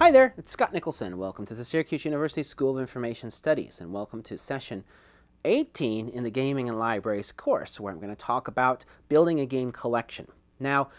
Hi there, it's Scott Nicholson. Welcome to the Syracuse University School of Information Studies, and welcome to session 18 in the Gaming and Libraries course, where I'm going to talk about building a game collection. Now,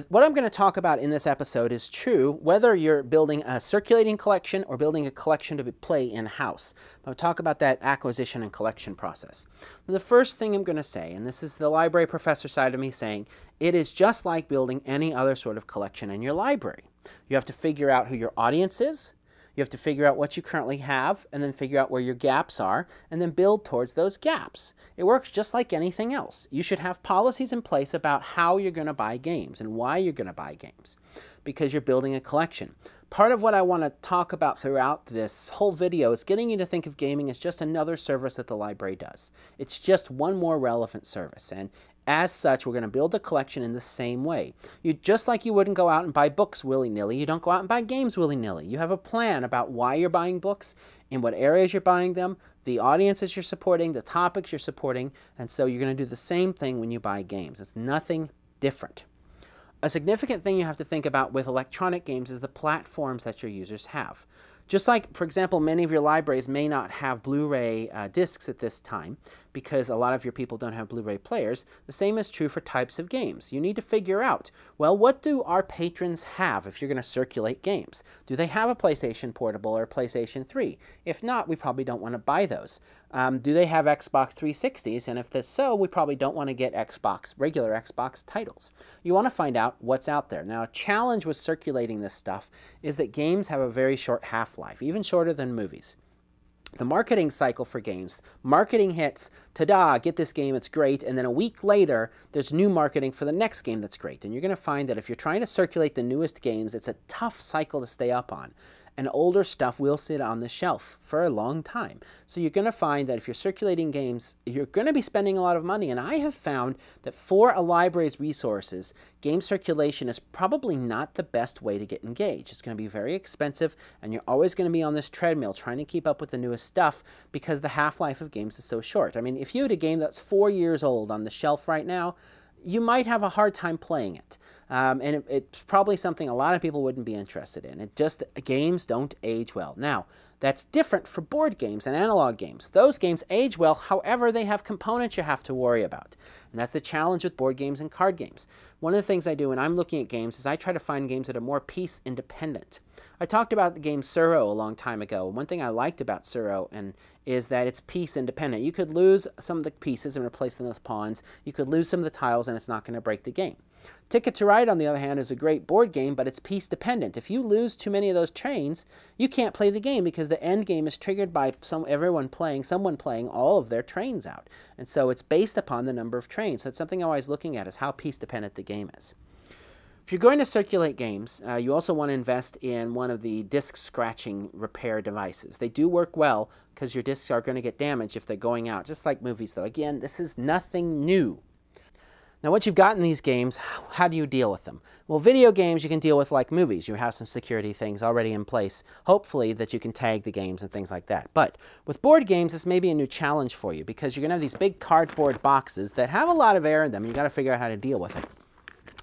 what I'm going to talk about in this episode is true whether you're building a circulating collection or building a collection to play in-house. I'll talk about that acquisition and collection process. The first thing I'm going to say, and this is the library professor side of me saying, it is just like building any other sort of collection in your library. You have to figure out who your audience is. You have to figure out what you currently have, and then figure out where your gaps are, and then build towards those gaps. It works just like anything else. You should have policies in place about how you're going to buy games and why you're going to buy games, because you're building a collection. Part of what I want to talk about throughout this whole video is getting you to think of gaming as just another service that the library does. It's just one more relevant service, and as such, we're going to build the collection in the same way. Just like you wouldn't go out and buy books willy-nilly, you don't go out and buy games willy-nilly. You have a plan about why you're buying books, in what areas you're buying them, the audiences you're supporting, the topics you're supporting, and so you're going to do the same thing when you buy games. It's nothing different. A significant thing you have to think about with electronic games is the platforms that your users have. Just like, for example, many of your libraries may not have Blu-ray discs at this time because a lot of your people don't have Blu-ray players, the same is true for types of games. You need to figure out, well, what do our patrons have if you're going to circulate games? Do they have a PlayStation Portable or a PlayStation 3? If not, we probably don't want to buy those. Do they have Xbox 360s? And if that's so, we probably don't want to get regular Xbox titles. You want to find out what's out there. Now, a challenge with circulating this stuff is that games have a very short half-life, even shorter than movies. The marketing cycle for games, marketing hits, ta-da, get this game, it's great, and then a week later, there's new marketing for the next game that's great. And you're going to find that if you're trying to circulate the newest games, it's a tough cycle to stay up on. And older stuff will sit on the shelf for a long time. So you're going to find that if you're circulating games, you're going to be spending a lot of money. And I have found that for a library's resources, game circulation is probably not the best way to get engaged. It's going to be very expensive, and you're always going to be on this treadmill trying to keep up with the newest stuff because the half-life of games is so short. I mean, if you had a game that's 4 years old on the shelf right now, you might have a hard time playing it. And it's probably something a lot of people wouldn't be interested in. Games don't age well. Now, that's different for board games and analog games. Those games age well, however, they have components you have to worry about. And that's the challenge with board games and card games. One of the things I do when I'm looking at games is I try to find games that are more piece independent. I talked about the game Tsuro a long time ago. One thing I liked about Tsuro is that it's piece independent. You could lose some of the pieces and replace them with pawns. You could lose some of the tiles and it's not going to break the game. Ticket to Ride, on the other hand, is a great board game, but it's piece dependent. If you lose too many of those trains, you can't play the game because the end game is triggered by someone playing all of their trains out. And so it's based upon the number of trains. So it's something I'm always looking at is how piece dependent the game is. If you're going to circulate games, you also want to invest in one of the disc scratching repair devices. They do work well because your discs are going to get damaged if they're going out, just like movies though. Again, this is nothing new. Now, once you've gotten these games, how do you deal with them? Well, video games you can deal with like movies. You have some security things already in place, hopefully, that you can tag the games and things like that. But with board games, this may be a new challenge for you because you're going to have these big cardboard boxes that have a lot of air in them. You've got to figure out how to deal with it.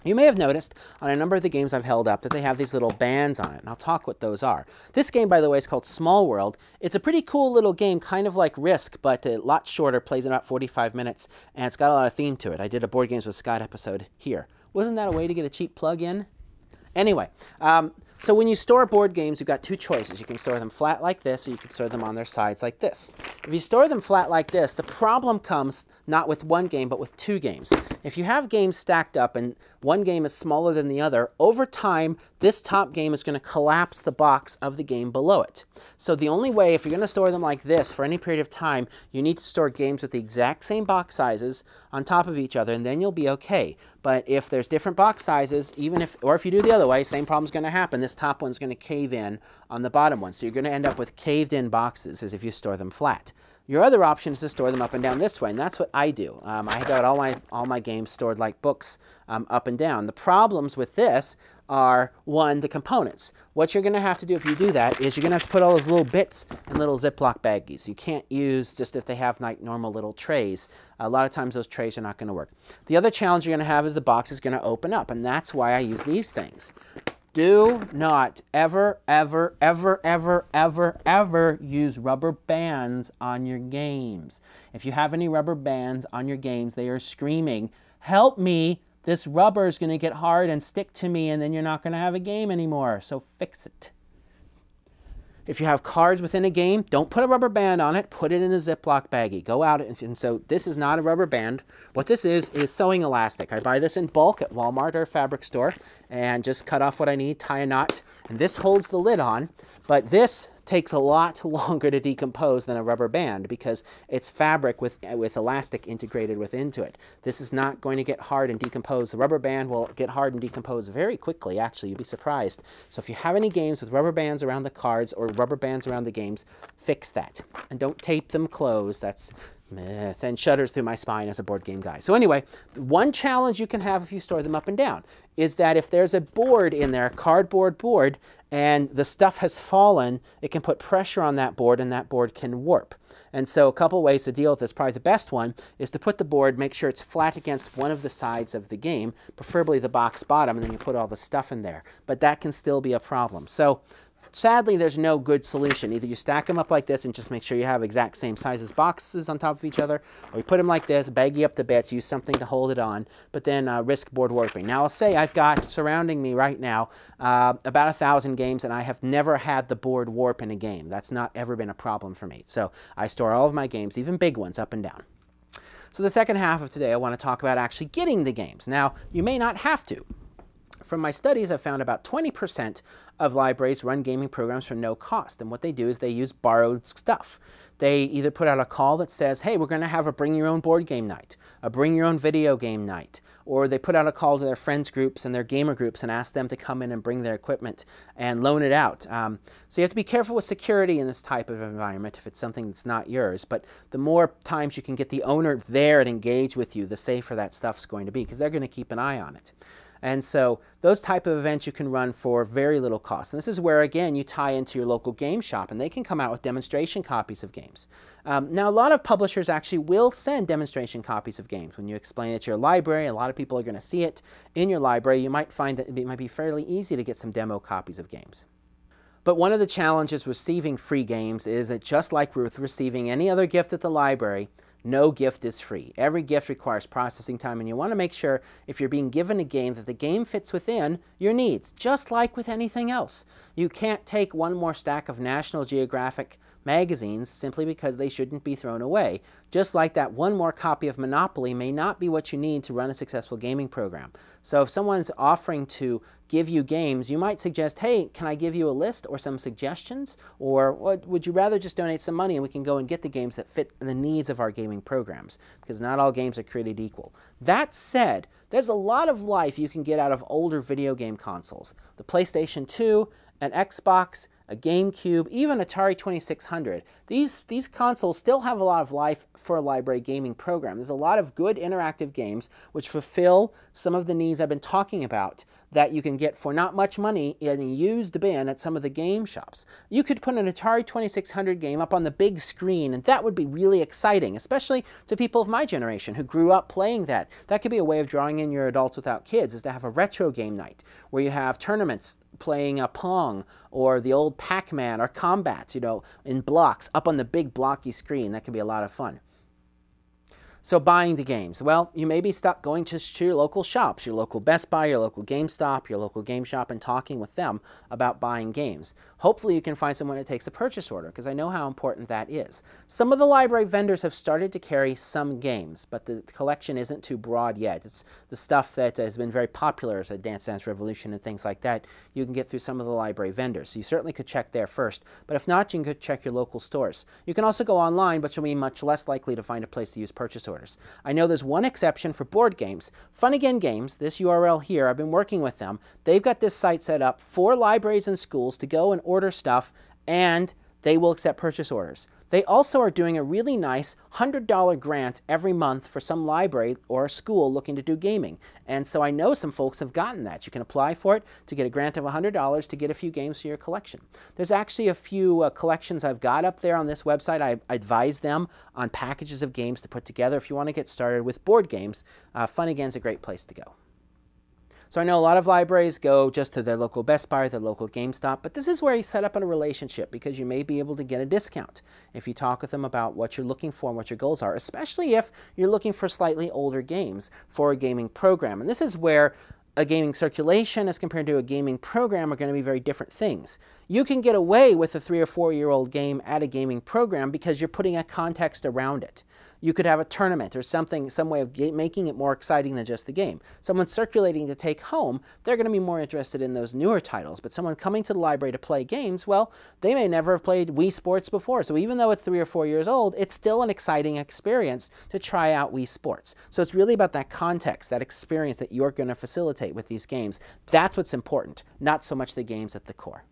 You may have noticed on a number of the games I've held up that they have these little bands on it, and I'll talk what those are. This game, by the way, is called Small World. It's a pretty cool little game, kind of like Risk, but a lot shorter, plays in about 45 minutes, and it's got a lot of theme to it. I did a Board Games with Scott episode here. Wasn't that a way to get a cheap plug-in? Anyway, so when you store board games, you've got two choices. You can store them flat like this, or you can store them on their sides like this. If you store them flat like this, the problem comes not with one game, but with two games. If you have games stacked up and one game is smaller than the other, over time, this top game is going to collapse the box of the game below it. So the only way, if you're going to store them like this for any period of time, you need to store games with the exact same box sizes on top of each other, and then you'll be okay. But if there's different box sizes, or if you do the other way, same problem's going to happen. This top one's going to cave in on the bottom one. So you're going to end up with caved-in boxes as if you store them flat. Your other option is to store them up and down this way, and that's what I do. I got all my games stored like books up and down. The problems with this are, one, the components. What you're going to have to do if you do that is you're going to have to put all those little bits in little Ziploc baggies. You can't use just if they have like normal little trays. A lot of times those trays are not going to work. The other challenge you're going to have is the box is going to open up, and that's why I use these things. Do not ever, ever, ever, ever, ever, ever use rubber bands on your games. If you have any rubber bands on your games, they are screaming, "Help me, this rubber is going to get hard and stick to me, and then you're not going to have a game anymore." So fix it. If you have cards within a game, don't put a rubber band on it. Put it in a Ziploc baggie. Go out and so this is not a rubber band. What this is sewing elastic. I buy this in bulk at Walmart or a fabric store and just cut off what I need, tie a knot, and this holds the lid on. But this takes a lot longer to decompose than a rubber band because it's fabric with elastic integrated into it. This is not going to get hard and decompose. The rubber band will get hard and decompose very quickly, actually. You'd be surprised. So if you have any games with rubber bands around the cards or rubber bands around the games, fix that. And don't tape them closed. That's send shudders through my spine as a board game guy. So anyway, one challenge you can have if you store them up and down is that if there's a board in there, a cardboard board, and the stuff has fallen, it can put pressure on that board and that board can warp. And so a couple ways to deal with this, probably the best one, is to put the board, make sure it's flat against one of the sides of the game, preferably the box bottom, and then you put all the stuff in there. But that can still be a problem. So sadly, there's no good solution. Either you stack them up like this and just make sure you have exact same sizes boxes on top of each other, or you put them like this, baggy up the bits, use something to hold it on, but then risk board warping. Now, I'll say I've got surrounding me right now about 1,000 games, and I have never had the board warp in a game. That's not ever been a problem for me. So I store all of my games, even big ones, up and down. So the second half of today, I want to talk about actually getting the games. Now, you may not have to. From my studies, I've found about 20% of libraries run gaming programs for no cost. And what they do is they use borrowed stuff. They either put out a call that says, hey, we're going to have a bring your own board game night, a bring your own video game night, or they put out a call to their friends groups and their gamer groups and ask them to come in and bring their equipment and loan it out. So you have to be careful with security in this type of environment if it's something that's not yours. But the more times you can get the owner there and engage with you, the safer that stuff's going to be because they're going to keep an eye on it. And so those type of events you can run for very little cost. And this is where, again, you tie into your local game shop, and they can come out with demonstration copies of games. Now, a lot of publishers actually will send demonstration copies of games. When you explain it to your library, a lot of people are going to see it in your library. You might find that it might be fairly easy to get some demo copies of games. But one of the challenges with receiving free games is that just like with receiving any other gift at the library, no gift is free. Every gift requires processing time, and you want to make sure if you're being given a game that the game fits within your needs, just like with anything else. You can't take one more stack of National Geographic magazines simply because they shouldn't be thrown away. Just like that one more copy of Monopoly may not be what you need to run a successful gaming program. So if someone's offering to give you games, you might suggest, hey, can I give you a list or some suggestions? Or would you rather just donate some money and we can go and get the games that fit the needs of our gaming programs? Because not all games are created equal. That said, there's a lot of life you can get out of older video game consoles. The PlayStation 2, an Xbox, a GameCube, even Atari 2600. These consoles still have a lot of life for a library gaming program. There's a lot of good interactive games which fulfill some of the needs I've been talking about that you can get for not much money in a used bin at some of the game shops. You could put an Atari 2600 game up on the big screen, and that would be really exciting, especially to people of my generation who grew up playing that. That could be a way of drawing in your adults without kids, is to have a retro game night where you have tournaments playing a Pong or the old Pac-Man or Combat, you know, in blocks up on the big blocky screen. That can be a lot of fun. So buying the games. Well, you may be stuck going to your local shops, your local Best Buy, your local GameStop, your local game shop, and talking with them about buying games. Hopefully you can find someone that takes a purchase order, because I know how important that is. Some of the library vendors have started to carry some games, but the collection isn't too broad yet. It's the stuff that has been very popular, as a Dance Dance Revolution and things like that, you can get through some of the library vendors. So you certainly could check there first, but if not, you can check your local stores. You can also go online, but you'll be much less likely to find a place to use purchase orders. I know there's one exception for board games. Fun Again Games, this URL here, I've been working with them. They've got this site set up for libraries and schools to go and order stuff, and they will accept purchase orders. They also are doing a really nice $100 grant every month for some library or school looking to do gaming. And so I know some folks have gotten that. You can apply for it to get a grant of $100 to get a few games for your collection. There's actually a few collections I've got up there on this website. I advise them on packages of games to put together. If you want to get started with board games, Fun Again's a great place to go. So I know a lot of libraries go just to their local Best Buy or their local GameStop, but this is where you set up a relationship because you may be able to get a discount if you talk with them about what you're looking for and what your goals are, especially if you're looking for slightly older games for a gaming program. And this is where a gaming circulation as compared to a gaming program are going to be very different things. You can get away with a 3 or 4 year old game at a gaming program because you're putting a context around it. You could have a tournament or something, some way of making it more exciting than just the game. Someone circulating to take home, they're going to be more interested in those newer titles. But someone coming to the library to play games, well, they may never have played Wii Sports before. So even though it's 3 or 4 years old, it's still an exciting experience to try out Wii Sports. So it's really about that context, that experience that you're going to facilitate with these games. That's what's important, not so much the games at the core.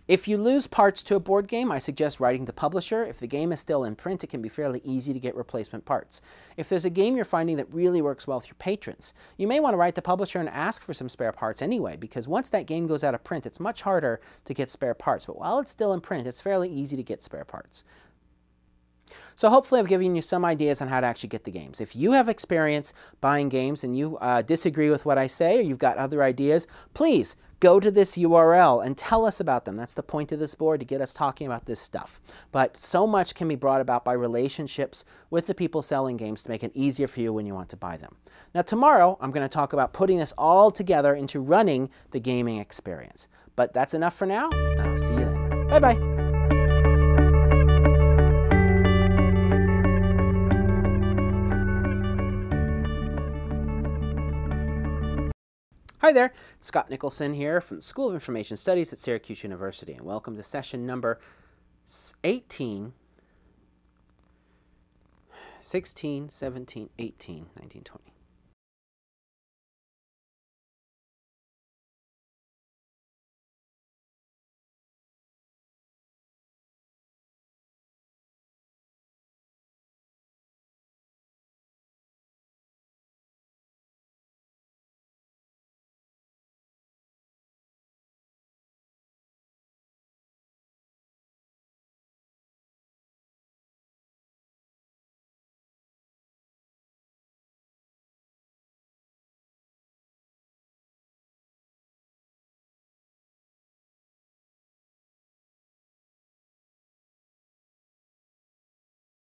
If you lose parts to a board game, I suggest writing the publisher. If the game is still in print, it can be fairly easy to get replacement parts. If there's a game you're finding that really works well with your patrons, you may want to write the publisher and ask for some spare parts anyway, because once that game goes out of print, it's much harder to get spare parts. But while it's still in print, it's fairly easy to get spare parts. So hopefully I've given you some ideas on how to actually get the games. If you have experience buying games and you disagree with what I say or you've got other ideas, please go to this URL and tell us about them. That's the point of this board, to get us talking about this stuff. But so much can be brought about by relationships with the people selling games to make it easier for you when you want to buy them. Now tomorrow I'm going to talk about putting this all together into running the gaming experience. But that's enough for now, and I'll see you then. Bye-bye. Hi there, Scott Nicholson here from the School of Information Studies at Syracuse University, and welcome to session number 18, 16, 17, 18, 19, 20.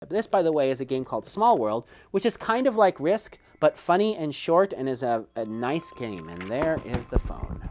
This, by the way, is a game called Small World, which is kind of like Risk, but funny and short and is a nice game. And there is the phone.